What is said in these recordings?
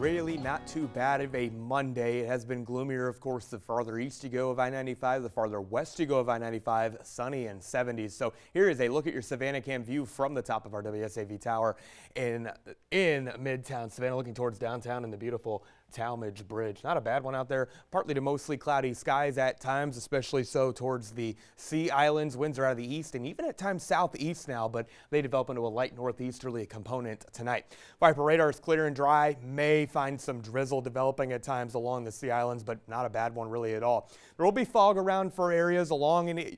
Really not too bad of a Monday. It has been gloomier, of course, the farther east you go of I-95, the farther west you go of I-95, sunny and 70s. So here is a look at your Savannah Cam view from the top of our WSAV tower in Midtown Savannah, looking towards downtown and the beautiful Talmadge Bridge. Not a bad one out there. Partly to mostly cloudy skies at times, especially so towards the Sea Islands. Winds are out of the east and even at times southeast now, but they develop into a light northeasterly component tonight. Viper radar is clear and dry. May find some drizzle developing at times along the Sea Islands, but not a bad one really at all. There will be fog around for areas along and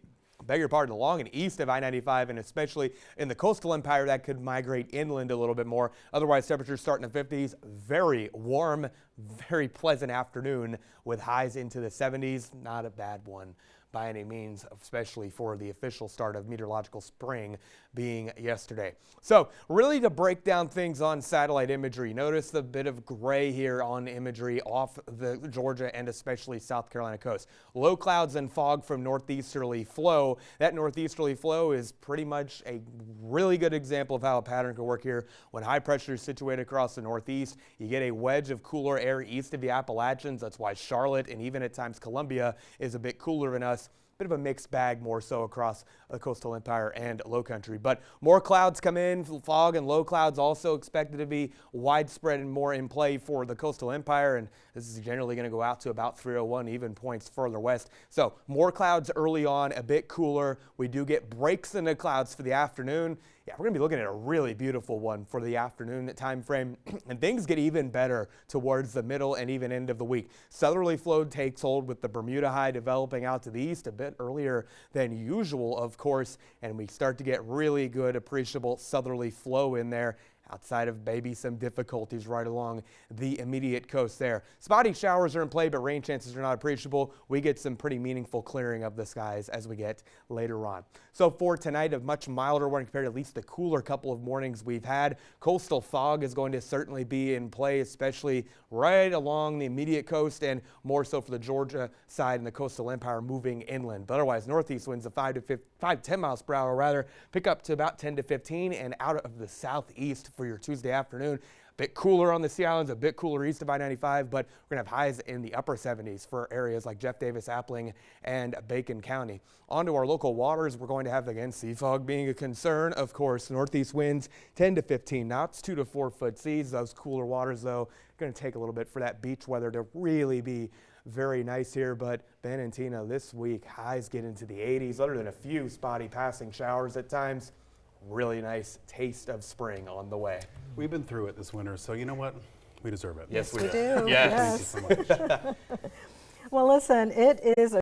east of I-95, and especially in the coastal empire that could migrate inland a little bit more. Otherwise, temperatures starting in the 50s. Very warm, very pleasant afternoon with highs into the 70s. Not a bad one by any means, especially for the official start of meteorological spring being yesterday. So really to break down things on satellite imagery, notice the bit of gray here on imagery off the Georgia and especially South Carolina coast. Low clouds and fog from northeasterly flow. That northeasterly flow is pretty much a really good example of how a pattern could work here. When high pressure is situated across the northeast, you get a wedge of cooler air east of the Appalachians. That's why Charlotte and even at times Columbia is a bit cooler than us. Bit of a mixed bag more so across the coastal empire and low country. But more clouds come in, fog and low clouds also expected to be widespread and more in play for the coastal empire. And this is generally going to go out to about 301 even points further west. So more clouds early on, a bit cooler. We do get breaks in the clouds for the afternoon. Yeah, we're going to be looking at a really beautiful one for the afternoon time frame, and things get even better towards the middle and even end of the week. Southerly flow takes hold with the Bermuda high developing out to the east a bit earlier than usual, of course, and we start to get really good, appreciable southerly flow in there. Outside of maybe some difficulties right along the immediate coast there. Spotty showers are in play, but rain chances are not appreciable. We get some pretty meaningful clearing of the skies as we get later on. So for tonight, a much milder one compared to at least the cooler couple of mornings we've had. Coastal fog is going to certainly be in play, especially right along the immediate coast and more so for the Georgia side and the coastal empire moving inland. But otherwise, northeast winds of 5 to 10 miles per hour rather, pick up to about 10 to 15 and out of the southeast for your Tuesday afternoon. A bit cooler on the Sea Islands, a bit cooler east of I-95, but we're going to have highs in the upper 70s for areas like Jeff Davis, Appling, and Bacon County. On to our local waters, we're going to have, again, sea fog being a concern. Of course, northeast winds 10 to 15 knots, 2 to 4 foot seas. Those cooler waters, though, going to take a little bit for that beach weather to really be very nice here. But Ben and Tina, this week, highs get into the 80s, other than a few spotty passing showers at times. Really nice taste of spring on the way. We've been through it this winter, so you know what? We deserve it. Yes, we do. Yes. Thank you so much. Well, listen, it is a